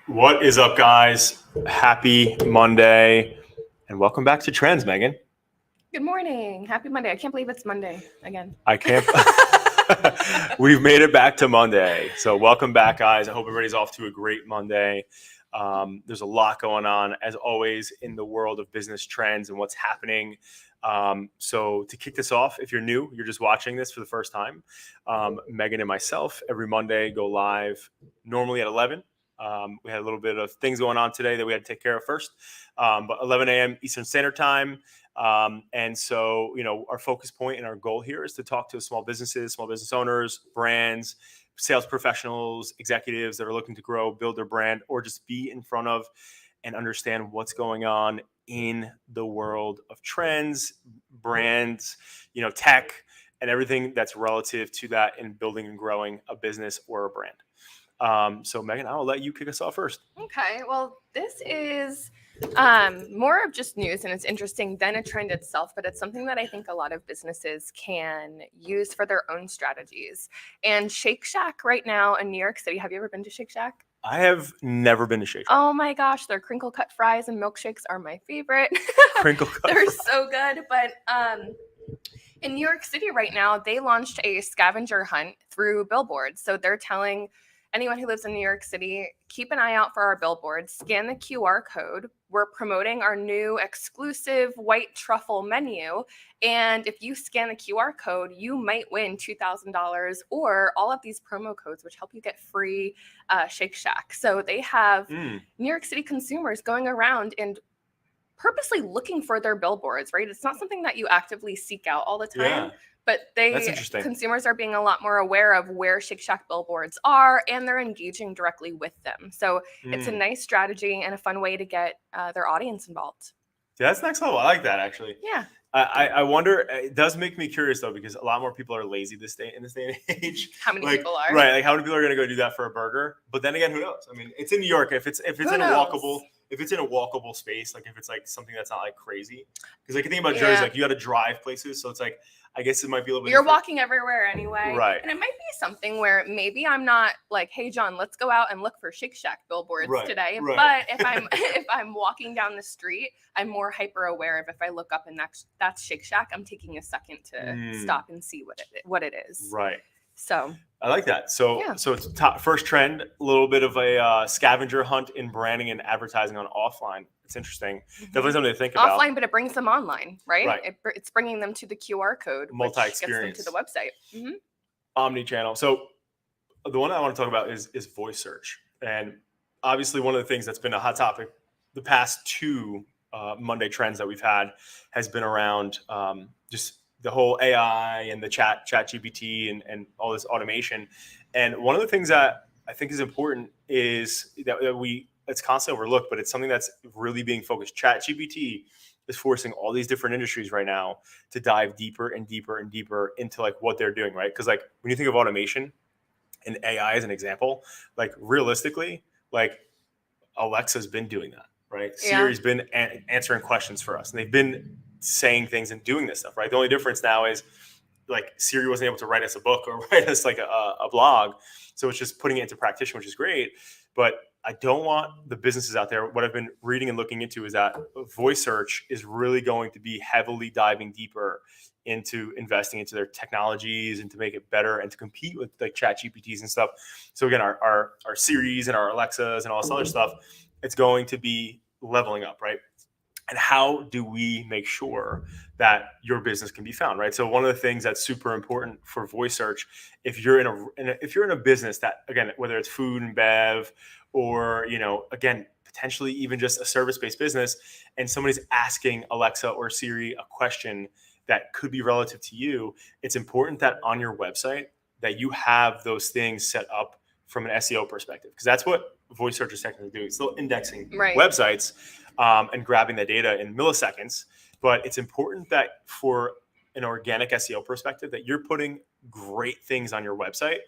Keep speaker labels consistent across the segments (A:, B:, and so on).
A: What is up, guys? Happy Monday, and welcome back to Trends, Megan.
B: Good morning. Happy Monday. I can't believe it's Monday again.
A: I can't. We've made it back to Monday. So welcome back, guys. I hope everybody's off to a great Monday. There's a lot going on, as always, in the world of business trends and what's happening. So to kick this off, if you're new, you're just watching this for the first time, Megan and myself every Monday go live normally at 11. We had a little bit of things going on today that we had to take care of first, but 11 a.m. Eastern Standard Time. And so, our focus point and our goal here is to talk to small businesses, small business owners, brands, sales professionals, executives that are looking to grow, build their brand, or just be in front of and understand what's going on in the world of trends, brands, tech, and everything that's relative to that in building and growing a business or a brand. So Megan, I'll let you kick us off first.
B: Okay. Well, this is more of just news, and it's interesting than a trend itself, but it's something that I think a lot of businesses can use for their own strategies. And Shake Shack right now in New York City. Have you ever been to Shake Shack?
A: I have never been to Shake Shack.
B: Oh my gosh, their crinkle cut fries and milkshakes are my favorite.
A: Crinkle cut.
B: They're so good. But in New York City right now, they launched a scavenger hunt through billboards. So they're telling anyone who lives in New York City, keep an eye out for our billboards, scan the QR code. We're promoting our new exclusive white truffle menu. And if you scan the QR code, you might win $2,000 or all of these promo codes, which help you get free Shake Shack. So they have New York City consumers going around and purposely looking for their billboards, right? It's not something that you actively seek out all the time.
A: Yeah.
B: But consumers are being a lot more aware of where Shake Shack billboards are, and they're engaging directly with them. So it's a nice strategy and a fun way to get their audience involved.
A: Yeah, that's next level. I like that, actually.
B: Yeah.
A: I wonder, it does make me curious, though, because a lot more people are lazy in this day and age.
B: How many people are?
A: Right. Like, how many people are going to go do that for a burger? But then again, who knows? I mean, it's in New York. If it's in a walkable space, like if it's like something that's not like crazy, because like you think about Jersey, like you got to drive places, so it's like I guess it might be a little bit.
B: You're walking everywhere anyway,
A: right?
B: And it might be something where maybe I'm not like, hey John, let's go out and look for Shake Shack billboards today.
A: Right.
B: But if I'm walking down the street, I'm more hyper aware of if I look up and that's Shake Shack, I'm taking a second to stop and see what it is.
A: Right.
B: So
A: I like that. So it's first trend, a little bit of a scavenger hunt in branding and advertising on offline. It's interesting. Definitely something to think about.
B: Offline, but it brings them online, right? It's bringing them to the QR code,
A: multi-experience,
B: which gets them to the website.
A: Omni-channel. So the one I want to talk about is voice search. And obviously one of the things that's been a hot topic the past two Monday trends that we've had has been around just the whole AI and the chat GPT and all this automation. And one of the things that I think is important is that it's constantly overlooked, but it's something that's really being focused. Chat GPT is forcing all these different industries right now to dive deeper and deeper and deeper into like what they're doing, right? Because like when you think of automation and AI as an example, like realistically, like Alexa's been doing that, right?
B: Yeah.
A: Siri's been answering questions for us, and they've been saying things and doing this stuff, right? The only difference now is like Siri wasn't able to write us a book or write us like a blog. So it's just putting it into practice, which is great. But I don't want the businesses out there. What I've been reading and looking into is that voice search is really going to be heavily diving deeper into investing into their technologies and to make it better and to compete with like chat GPTs and stuff. So again, our Siris and our Alexas and all this other stuff, it's going to be leveling up, right? And how do we make sure that your business can be found, right? So one of the things that's super important for voice search, if you're in a business that, again, whether it's food and bev or, again, potentially even just a service-based business, and somebody's asking Alexa or Siri a question that could be relative to you, it's important that on your website that you have those things set up from an SEO perspective, because that's what voice search is technically doing. It's still indexing websites and grabbing the data in milliseconds. But it's important that for an organic SEO perspective, that you're putting great things on your website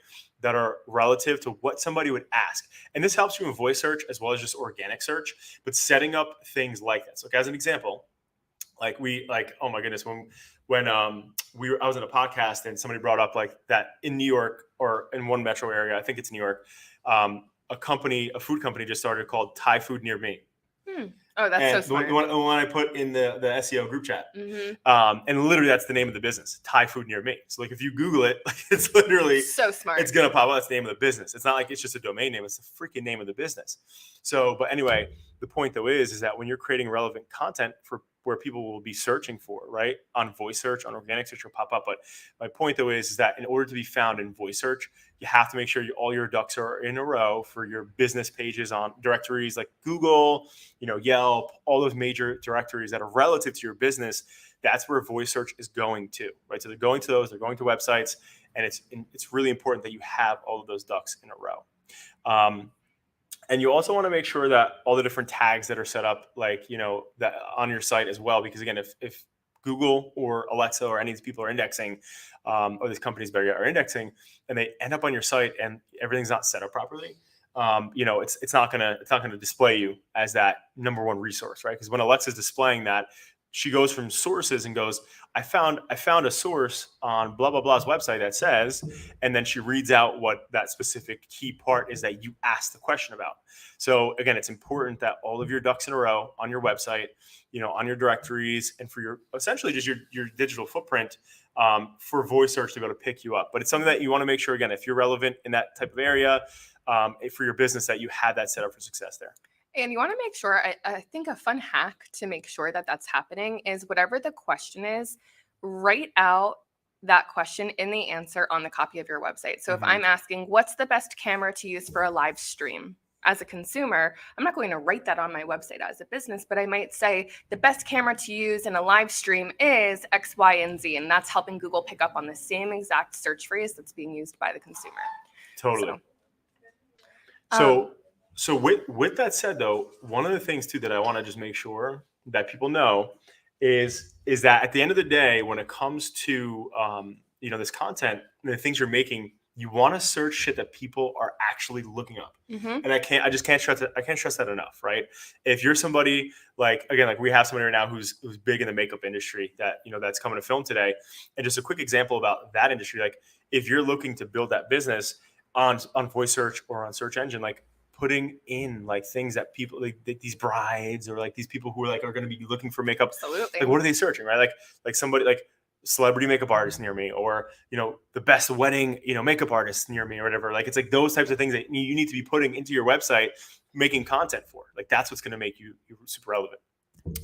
A: that are relative to what somebody would ask. And this helps you in voice search as well as just organic search, but setting up things like this. So as an example, oh my goodness, when I was in a podcast and somebody brought up like that in New York or in one metro area, I think it's New York, a food company just started called Thai Food Near Me.
B: Oh, that's so
A: And
B: smart.
A: the one I put in the SEO group chat.
B: Mm-hmm.
A: And literally that's the name of the business, Thai Food Near Me. So like if you Google it, like it's literally,
B: So smart.
A: it's gonna pop up. That's the name of the business. It's not like it's just a domain name. It's the freaking name of the business. So, but anyway, the point though is that when you're creating relevant content for where people will be searching for, right, on voice search, on organic search will pop up. But my point though is that in order to be found in voice search, you have to make sure all your ducks are in a row for your business pages on directories like Google, Yelp, all those major directories that are relative to your business. That's where voice search is going to, right? So they're going to those, they're going to websites, and it's really important that you have all of those ducks in a row. And you also want to make sure that all the different tags that are set up, like, that on your site as well, because again, if Google or Alexa or any of these people are indexing, or these companies are indexing, and they end up on your site and everything's not set up properly, it's not gonna display you as that number one resource, right? Because when Alexa's displaying that, she goes from sources and goes, I found a source on blah blah blah's website that says, and then she reads out what that specific key part is that you asked the question about. So again, it's important that all of your ducks in a row on your website, on your directories, and for your essentially just your digital footprint, for voice search to be able to pick you up. But it's something that you want to make sure, again, if you're relevant in that type of area, for your business, that you have that set up for success there.
B: And you want to make sure, I think a fun hack to make sure that that's happening is whatever the question is, write out that question in the answer on the copy of your website. So if I'm asking, what's the best camera to use for a live stream? As a consumer, I'm not going to write that on my website as a business, but I might say the best camera to use in a live stream is X, Y, and Z. And that's helping Google pick up on the same exact search phrase that's being used by the consumer.
A: Totally. So with that said, though, one of the things too that I want to just make sure that people know is that at the end of the day, when it comes to this content, the things you're making, you want to search shit that people are actually looking up. And I just can't stress that. I can't stress that enough, right? If you're somebody like we have somebody right now who's big in the makeup industry that that's coming to film today, and just a quick example about that industry, like if you're looking to build that business on voice search or on search engine, like putting in like things that people like these brides or like these people who are going to be looking for makeup.
B: Absolutely.
A: Like what are they searching, right? Like somebody like celebrity makeup artist near me, or the best wedding makeup artist near me, or whatever. Like it's like those types of things that you need to be putting into your website, making content for. Like that's what's going to make you super relevant.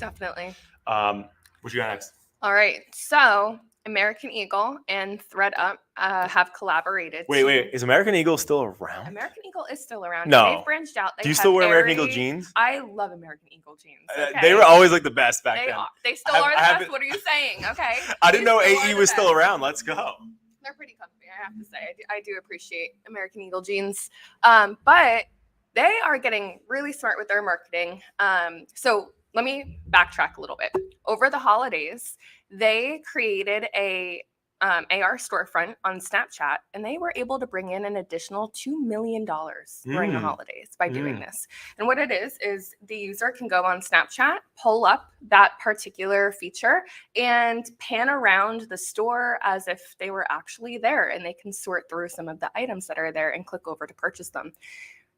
B: Definitely.
A: What you got next?
B: All right. So American Eagle and ThredUp have collaborated.
A: Wait. Is American Eagle still around?
B: American Eagle is still around.
A: No.
B: They've branched out.
A: Do you still wear American Eagle jeans?
B: I love American Eagle jeans. Okay?
A: They were always like the best back then.
B: They still are the best. What are you saying? Okay.
A: I didn't know AE was still around. Let's go.
B: They're pretty comfy, I have to say. I do appreciate American Eagle jeans. But they are getting really smart with their marketing. So let me backtrack a little bit. Over the holidays, they created a AR storefront on Snapchat, and they were able to bring in an additional $2 million during the holidays by doing this. And what it is the user can go on Snapchat, pull up that particular feature, and pan around the store as if they were actually there, and they can sort through some of the items that are there and click over to purchase them.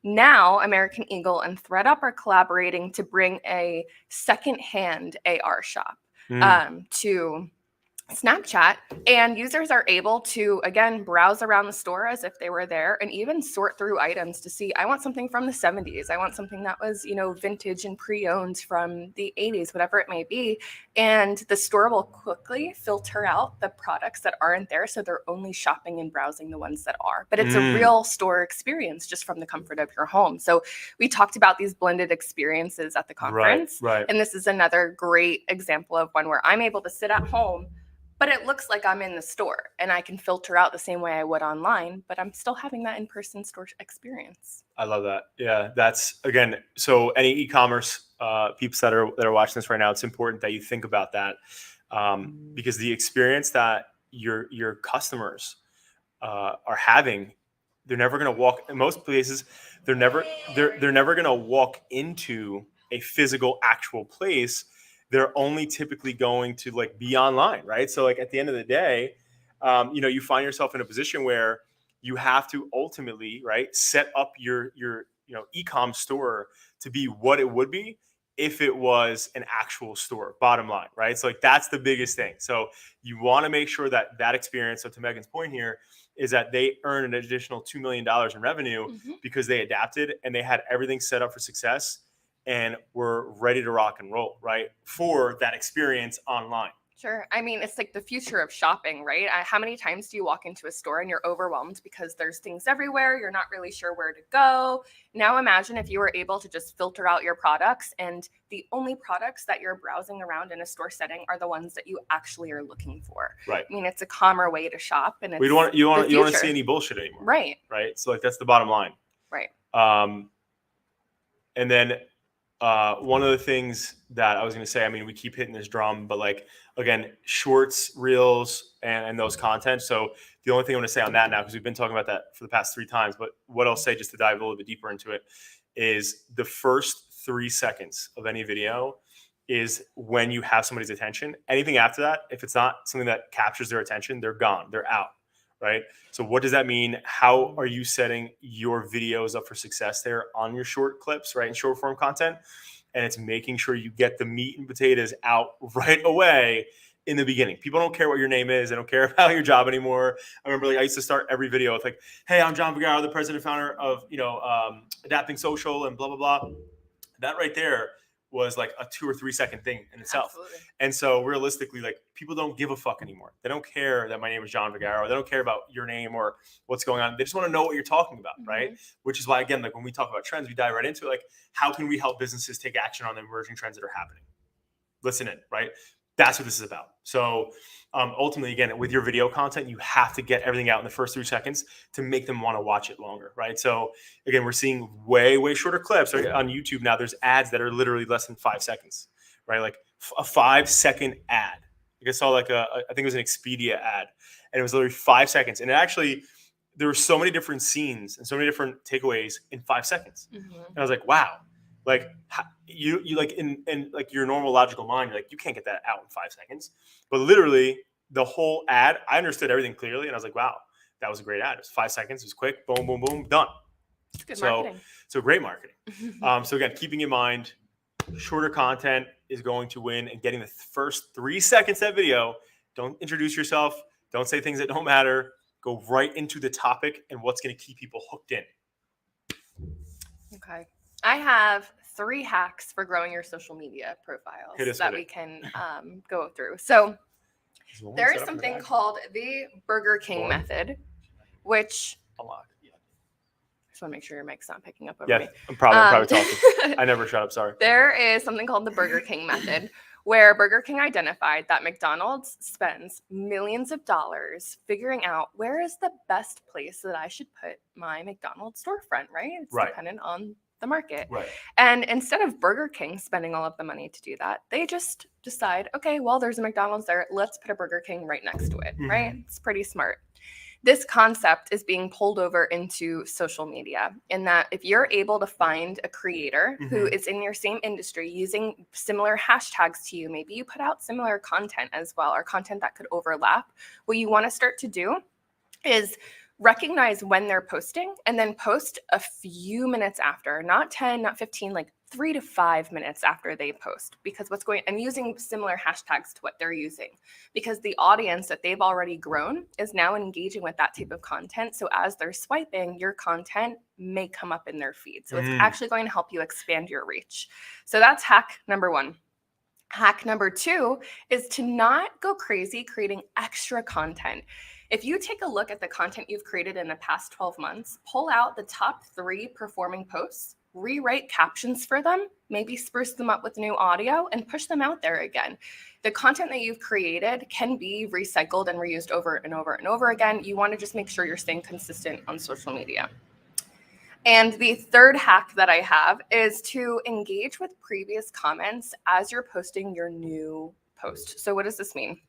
B: Now, American Eagle and ThredUp are collaborating to bring a secondhand AR shop to Snapchat, and users are able to, again, browse around the store as if they were there and even sort through items to see, I want something from the 70s. I want something that was, vintage and pre-owned from the 80s, whatever it may be. And the store will quickly filter out the products that aren't there, so they're only shopping and browsing the ones that are. But it's a real store experience just from the comfort of your home. So we talked about these blended experiences at the conference.
A: Right.
B: And this is another great example of one where I'm able to sit at home, but it looks like I'm in the store, and I can filter out the same way I would online, but I'm still having that in-person store experience.
A: I love that. Yeah, that's, again, so any e-commerce peeps that are watching this right now, it's important that you think about that, because the experience that your customers are having, they're never going to walk. In most places, they're never going to walk into a physical, actual place. They're only typically going to be online, right? So at the end of the day, you find yourself in a position where you have to ultimately, right, set up your e-com store to be what it would be if it was an actual store, bottom line, right? So like that's the biggest thing. So you want to make sure that that experience, so to Megan's point here, is that they earn an additional $2 million in revenue because they adapted and they had everything set up for success and were ready to rock and roll, right? For that experience online.
B: Sure. I mean, it's like the future of shopping, right? How many times do you walk into a store and you're overwhelmed because there's things everywhere? You're not really sure where to go. Now imagine if you were able to just filter out your products and the only products that you're browsing around in a store setting are the ones that you actually are looking for.
A: Right.
B: I mean, it's a calmer way to shop, and it's
A: you don't want to see any bullshit anymore.
B: Right.
A: Right. So like that's the bottom line.
B: Right.
A: And then one of the things that I was going to say, I mean, we keep hitting this drum, but like, again, shorts, reels, and those content. So the only thing I'm going to say on that now, because we've been talking about that for the past 3 times, but what I'll say just to dive a little bit deeper into it is the first 3 seconds of any video is when you have somebody's attention. Anything after that, if it's not something that captures their attention, they're gone, they're out. Right. So what does that mean? How are you setting your videos up for success there on your short clips, right? And short form content. And it's making sure you get the meat and potatoes out right away in the beginning. People don't care what your name is. They don't care about your job anymore. I remember like I used to start every video with like, hey, I'm John Vergara, the president and founder of, Adapting Social and blah, blah, blah. That right there was like a 2 or 3 second thing in itself.
B: Absolutely.
A: And so realistically, like people don't give a fuck anymore. They don't care that my name is John Vergara, or they don't care about your name or what's going on. They just want to know what you're talking about, right? Which is why, again, like when we talk about trends, we dive right into it. Like, how can we help businesses take action on the emerging trends that are happening? Listen in, right? That's what this is about. So ultimately, again, with your video content, you have to get everything out in the first 3 seconds to make them want to watch it longer, right? So again, we're seeing way, way shorter clips on YouTube now. There's ads that are literally less than 5 seconds, right? Like a 5-second ad. Like I saw like I think it was an Expedia ad, and it was literally 5 seconds. And it actually, there were so many different scenes and so many different takeaways in 5 seconds. And I was like, wow. Like you like in like your normal logical mind, you're like, you can't get that out in 5 seconds. But literally the whole ad, I understood everything clearly. And I was like, wow, that was a great ad. It was 5 seconds. It was quick. Boom, boom, boom, done.
B: Good marketing.
A: So great marketing. So again, keeping in mind, shorter content is going to win, and getting the first 3 seconds of that video. Don't introduce yourself. Don't say things that don't matter. Go right into the topic and what's going to keep people hooked in.
B: Okay. I have 3 hacks for growing your social media profiles that we can go through. So there is something called the Burger King method, which I just want to make sure your mic's not picking up over me.
A: I'm probably talking. I never shut up. Sorry.
B: There is something called the Burger King method, where Burger King identified that McDonald's spends millions of dollars figuring out where is the best place that I should put my McDonald's storefront, right? It's dependent on the market.
A: Right.
B: And instead of Burger King spending all of the money to do that, they just decide, okay, well, there's a McDonald's there. Let's put a Burger King right next to it, right? It's pretty smart. This concept is being pulled over into social media, in that if you're able to find a creator who is in your same industry using similar hashtags to you, maybe you put out similar content as well, or content that could overlap. What you want to start to do is recognize when they're posting and then post a few minutes after, not 10, not 15, like 3 to 5 minutes after they post, because and using similar hashtags to what they're using, because the audience that they've already grown is now engaging with that type of content. So as they're swiping, your content may come up in their feed. So it's actually going to help you expand your reach. So that's hack number 1. Hack number 2 is to not go crazy creating extra content. If you take a look at the content you've created in the past 12 months, pull out the top 3 performing posts, rewrite captions for them, maybe spruce them up with new audio, and push them out there again. The content that you've created can be recycled and reused over and over and over again. You want to just make sure you're staying consistent on social media. And the 3rd hack that I have is to engage with previous comments as you're posting your new post. So what does this mean?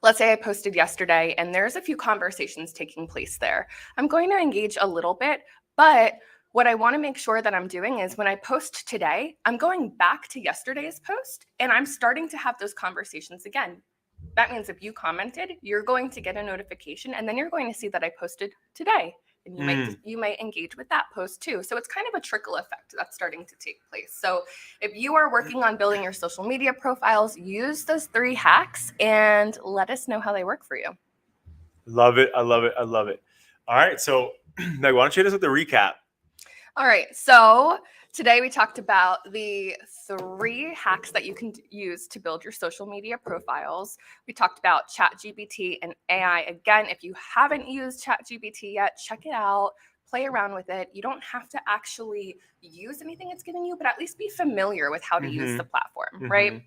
B: Let's say I posted yesterday and there's a few conversations taking place there. I'm going to engage a little bit, but what I want to make sure that I'm doing is when I post today, I'm going back to yesterday's post and I'm starting to have those conversations again. That means if you commented, you're going to get a notification and then you're going to see that I posted today. and you might engage with that post too. So it's kind of a trickle effect that's starting to take place. So if you are working on building your social media profiles, use those 3 hacks and let us know how they work for you.
A: Love it. I love it. I love it. All right. So Meg, why don't you hit us with the recap?
B: All right. So today we talked about the 3 hacks that you can use to build your social media profiles. We talked about ChatGPT and AI. Again, if you haven't used ChatGPT yet, check it out, play around with it. You don't have to actually use anything it's giving you, but at least be familiar with how to use the platform, right?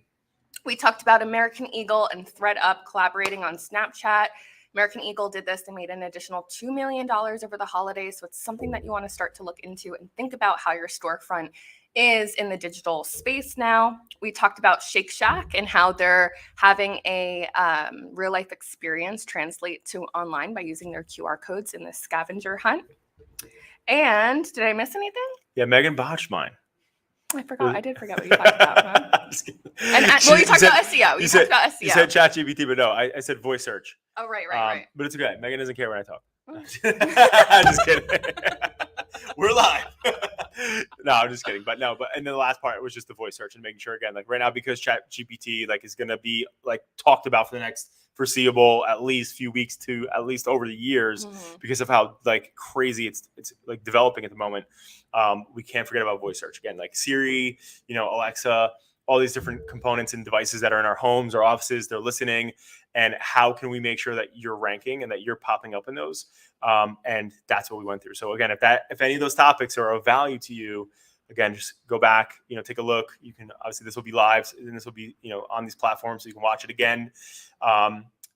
B: We talked about American Eagle and ThreadUp collaborating on Snapchat. American Eagle did this and made an additional $2 million over the holidays. So it's something that you want to start to look into and think about how your storefront is in the digital space now. We talked about Shake Shack and how they're having a real life experience translate to online by using their QR codes in the scavenger hunt. And did I miss anything?
A: Yeah, Megan botched mine.
B: I forgot. I did forget what you talked about. Huh? And you talked about SEO. You talked about SEO.
A: You said ChatGPT, but no, I said voice search.
B: Oh, right.
A: But it's okay. Megan doesn't care when I talk. I'm just kidding. We're live. No, I'm just kidding. But and then the last part was just the voice search and making sure, again, like right now, because ChatGPT is going to be talked about for the next foreseeable at least few weeks to at least over the years, because of how crazy it's developing at the moment. We can't forget about voice search again, like Siri, Alexa, all these different components and devices that are in our homes, our offices, they're listening. And how can we make sure that you're ranking and that you're popping up in those? And that's what we went through. So again, if any of those topics are of value to you, again, just go back, take a look. You can, obviously this will be live and this will be, on these platforms, so you can watch it again.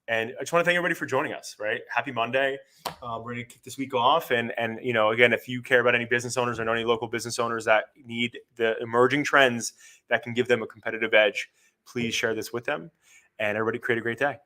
A: And I just want to thank everybody for joining us, right? Happy Monday. We're going to kick this week off. And again, if you care about any business owners or know any local business owners that need the emerging trends that can give them a competitive edge, please share this with them. And everybody create a great day.